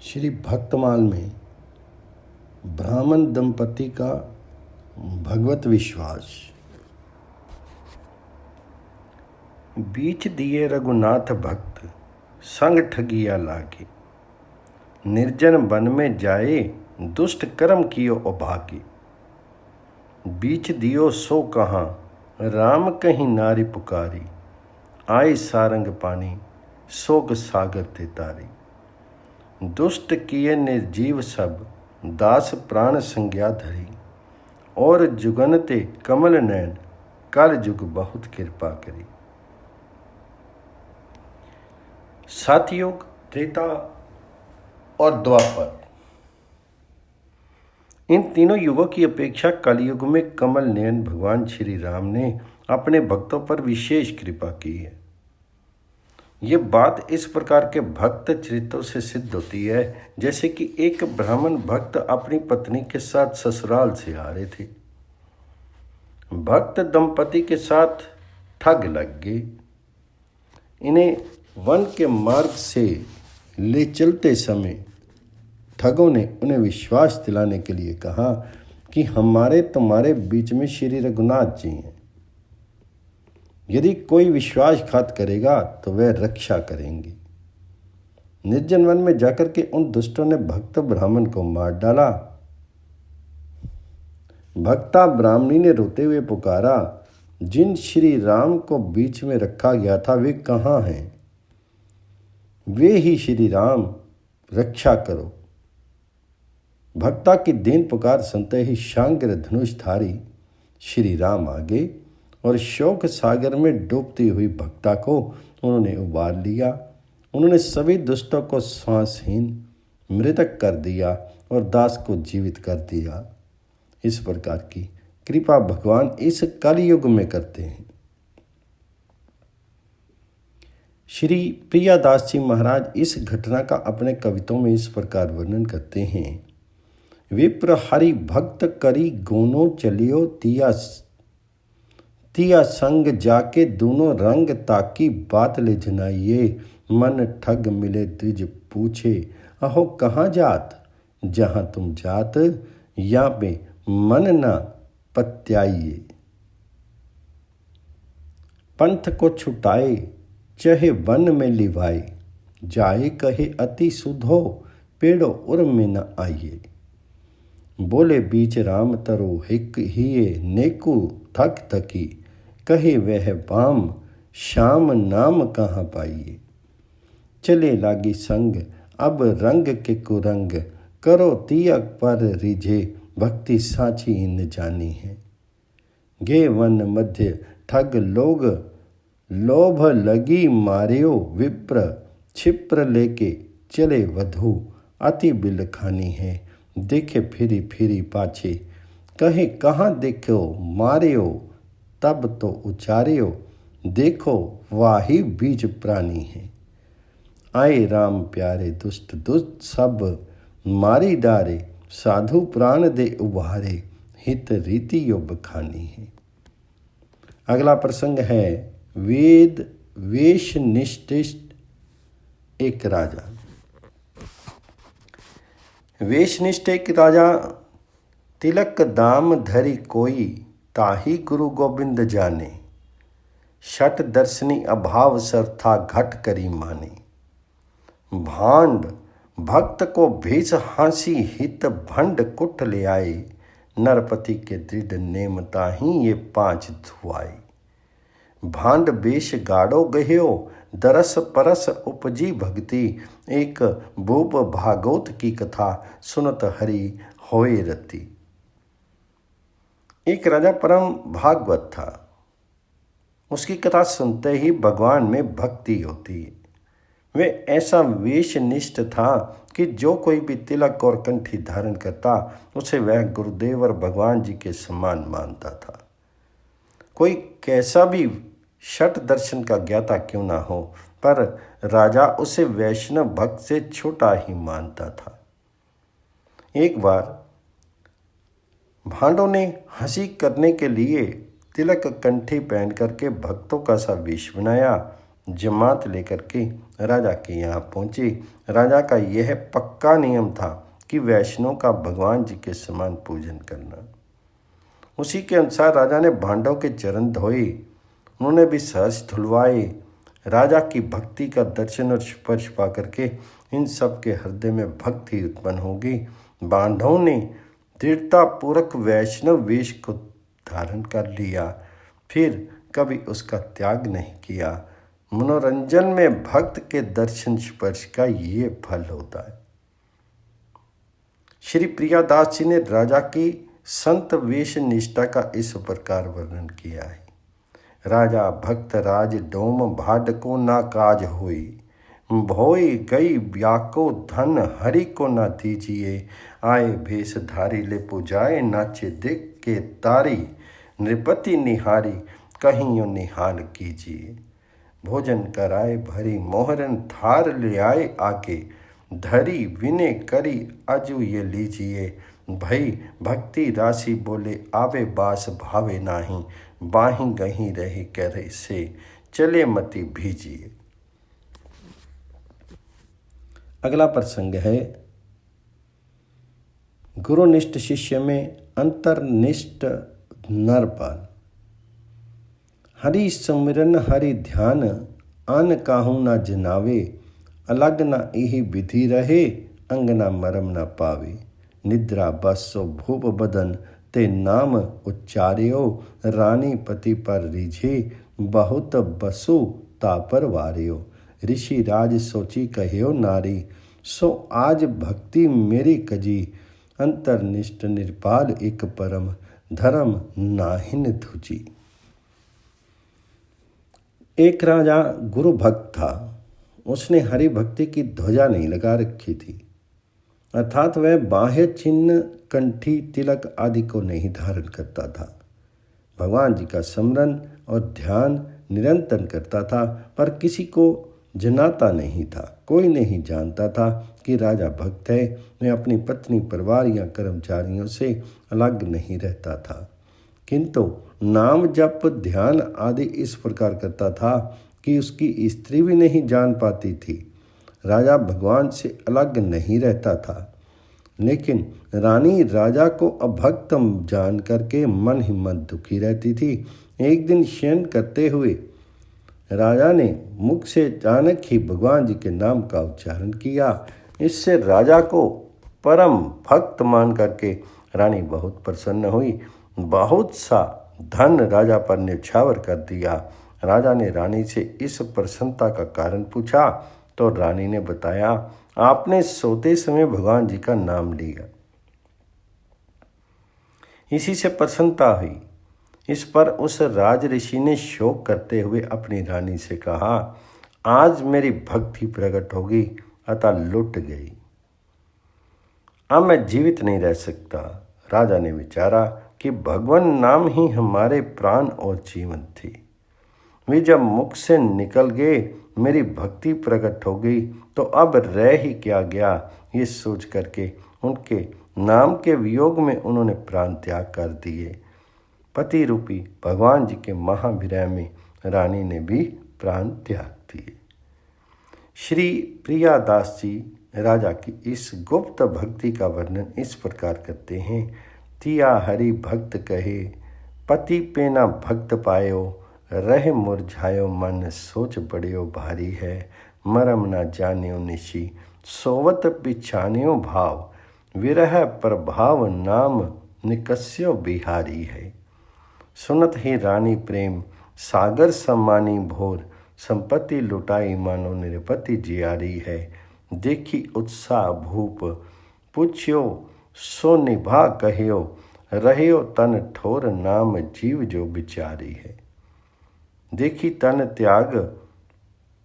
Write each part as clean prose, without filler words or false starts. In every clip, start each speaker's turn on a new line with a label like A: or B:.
A: श्री भक्तमाल में ब्राह्मण दंपति का भगवत विश्वास। बीच दिए रघुनाथ भक्त संग ठगिया लागे, निर्जन वन में जाए दुष्ट कर्म कियो अभागे। बीच दियो सो कहाँ राम कहीं नारी पुकारी, आए सारंग पानी सोग सागर ते तारी। दुष्ट किए निर्जीव सब दास प्राण संज्ञा धरी, और जुगनते कमल नैन कल जुग बहुत कृपा करी। सतयुग, त्रेता और द्वापर, इन तीनों युगों की अपेक्षा कलयुग में कमल नयन भगवान श्री राम ने अपने भक्तों पर विशेष कृपा की है। ये बात इस प्रकार के भक्त चरित्रों से सिद्ध होती है जैसे कि एक ब्राह्मण भक्त अपनी पत्नी के साथ ससुराल से आ रहे थे। भक्त दंपति के साथ ठग लग गए। इन्हें वन के मार्ग से ले चलते समय ठगों ने उन्हें विश्वास दिलाने के लिए कहा कि हमारे तुम्हारे बीच में श्री रघुनाथ जी हैं। यदि कोई विश्वासघात करेगा तो वह रक्षा करेंगे। निर्जन वन में जाकर के उन दुष्टों ने भक्त ब्राह्मण को मार डाला। भक्ता ब्राह्मणी ने रोते हुए पुकारा, जिन श्री राम को बीच में रखा गया था वे कहाँ हैं? वे ही श्री राम, रक्षा करो। भक्ता की दीन पुकार सुनते ही शांग्र धनुषधारी श्री राम आ गए और शोक सागर में डूबती हुई भक्ता को उन्होंने उबार लिया। उन्होंने सभी दुष्टों को श्वासहीन मृतक कर दिया और दास को जीवित कर दिया। इस प्रकार की कृपा भगवान इस कलयुग में करते हैं। श्री प्रियादास जी महाराज इस घटना का अपने कविताओं में इस प्रकार वर्णन करते हैं। विप्र हरि भक्त करी गोनो चलियो तिया संग जाके दोनों रंग ताकी बात ले जनाइए। मन ठग मिले द्विज पूछे, अहो कहाँ जात? जहाँ तुम जात या पे मन न पत्याइए। पंथ को छुटाए चहे वन में लिवाए, जाए कहे अति सुधो पेड़ो उर में न आइए। बोले बीच राम तरो हिक हिये नेकु थक थकी, कहे वह बाम शाम नाम कहाँ पाइए। चले लागी संग अब रंग के कुरंग, करो तियक पर रिझे भक्ति साची इन जानी है। गे वन मध्य ठग लोग लोभ लगी मार्यो, विप्र क्षिप्र लेके चले वधु अति बिल खानी है। देखे फिरी फिरी पाछे, कहे कहाँ देखो मार्यो, तब तो उचार्यो देखो वाही बीज प्राणी है। आए राम प्यारे दुष्ट दुष्ट सब मारी डारे, साधु प्राण दे उबारे हित रीति यो बखानी है। अगला प्रसंग है वेद वेश निष्ठिष्ट एक राजा। वेशनिष्ठ एक राजा तिलक दाम धरी कोई, ताही गुरु गोविंद जाने। शट दर्शनी अभाव सरथा घट करी माने। भांड भक्त को भेष हांसी हित भंड कुट ले आए, नरपति के दृढ़ नेम ताही ये पांच धुआए। भांड बेश गाड़ो गह्यो दरस परस उपजी भक्ति, एक भूप भागवत की कथा सुनत हरि होए रति। एक राजा परम भागवत था। उसकी कथा सुनते ही भगवान में भक्ति होती है। वे ऐसा वेशनिष्ठ था कि जो कोई भी तिलक और कंठी धारण करता उसे वह गुरुदेव और भगवान जी के समान मानता था। कोई कैसा भी शट दर्शन का ज्ञाता क्यों ना हो, पर राजा उसे वैष्णव भक्त से छोटा ही मानता था। एक बार भांडों ने हंसी करने के लिए तिलक कंठी पहन करके भक्तों का सा वेश बनाया, जमात लेकर के राजा के यहाँ पहुँचे। राजा का यह पक्का नियम था कि वैष्णव का भगवान जी के समान पूजन करना। उसी के अनुसार राजा ने भांडव के चरण धोए, उन्होंने भी सहर्ष धुलवाए। राजा की भक्ति का दर्शन और स्पर्श पा करके इन सब के हृदय में भक्ति उत्पन्न होगी। बांधवों ने दृढ़तापूर्वक वैष्णव वेश को धारण कर लिया, फिर कभी उसका त्याग नहीं किया। मनोरंजन में भक्त के दर्शन स्पर्श का ये फल होता है। श्री प्रियादास जी ने राजा की संत वेश निष्ठा का इस प्रकार वर्णन किया है। राजा भक्त राज डोम भाड को ना काज होई, भोई गई व्याको धन हरि को ना दीजिए, आए भेष धारी ले पुजाए नाचे देख के तारी, नृपति निहारी कहीं यो निहाल कीजिए, भोजन कराए भरी मोहरन थार ले आए आके, धरी विनय करी अजू ये लीजिए, भई भक्ति राशि बोले आवे बास भावे नाही, बाही गही रही करे से चले मति भीजिए। अगला प्रसंग है गुरुनिष्ठ शिष्य में अंतर्निष्ठ नरपाल। हरि सुमिरन हरि ध्यान, आन काहू ना जनावे, अलग न इहि विधि रहे, अंग न मरम न पावे, निद्रा बसो भूप बदन ते नाम उच्चार्यो, रानी पति पर रिझे, बहुत बसु तापर वार्यो, ऋषि राज सोची कह्यो नारी, सो आज भक्ति मेरी कजी, अंतर्निष्ठ निर्पाल एक परम, धर्म नाहिन धुची। एक राजा गुरु भक्त था। उसने हरि भक्ति की ध्वजा नहीं लगा रखी थी, अर्थात वह बाह्य चिन्ह कंठी तिलक आदि को नहीं धारण करता था। भगवान जी का स्मरण और ध्यान निरंतर करता था, पर किसी को जनाता नहीं था। कोई नहीं जानता था कि राजा भक्त है। वह अपनी पत्नी, परिवार या कर्मचारियों से अलग नहीं रहता था, किंतु नाम जप ध्यान आदि इस प्रकार करता था कि उसकी स्त्री भी नहीं जान पाती थी। राजा भगवान से अलग नहीं रहता था, लेकिन रानी राजा को अभक्त जान करके मन ही मन दुखी रहती थी। एक दिन शयन करते हुए राजा ने मुख से अचानक ही भगवान जी के नाम का उच्चारण किया। इससे राजा को परम भक्त मान करके रानी बहुत प्रसन्न हुई। बहुत सा धन राजा पर न्यौछावर कर दिया। राजा ने रानी से इस प्रसन्नता का कारण पूछा तो रानी ने बताया, आपने सोते समय भगवान जी का नाम लिया, इसी से प्रसन्नता हुई। इस पर उस राज ऋषि ने शोक करते हुए अपनी रानी से कहा, आज मेरी भक्ति प्रकट होगी, अतः लुट गई, अब मैं जीवित नहीं रह सकता। राजा ने विचारा कि भगवान नाम ही हमारे प्राण और जीवन थी। वे जब मुख से निकल गए, मेरी भक्ति प्रकट हो गई, तो अब रह ही क्या गया। ये सोच करके उनके नाम के वियोग में उन्होंने प्राण त्याग कर दिए। पति रूपी भगवान जी के महाविरह में रानी ने भी प्राण त्याग दिए। श्री प्रियादास जी राजा की इस गुप्त भक्ति का वर्णन इस प्रकार करते हैं। तिया हरि भक्त कहे, पति पे ना भक्त पायो, रह मुरझायो मन सोच बड़ियो भारी है, मरम ना जानियो निशी, सोवत बिछानियो भाव, विरह प्रभाव नाम निकस्यो बिहारी है। सुनत ही रानी प्रेम सागर सम्मानी भोर, संपत्ति लुटाई मानो निरपति जियारी है। देखी उत्साह भूप पूछ्यो, सो निभा कहियो, रहियो तन ठोर नाम जीव जो बिचारी है। देखी तन त्याग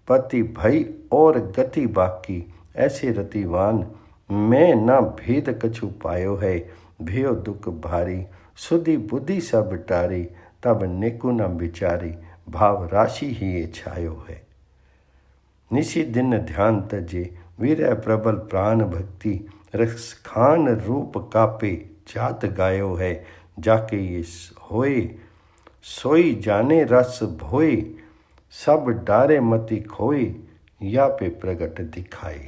A: पति भई और गति बाकी, ऐसे रतिवान मैं न भेद कछु पायो है। भयो दुख भारी सुधि बुद्धि सब टारी, तब नेकु न बिचारी, भाव राशि ही ये छायो है। निशी दिन ध्यान तजे, वीर प्रबल प्राण भक्ति, रस खान रूप कापे, जात गायो है। जाके ये होए सोई जाने रस भोए, सब डारे मति खोए, या पे प्रगट दिखाई।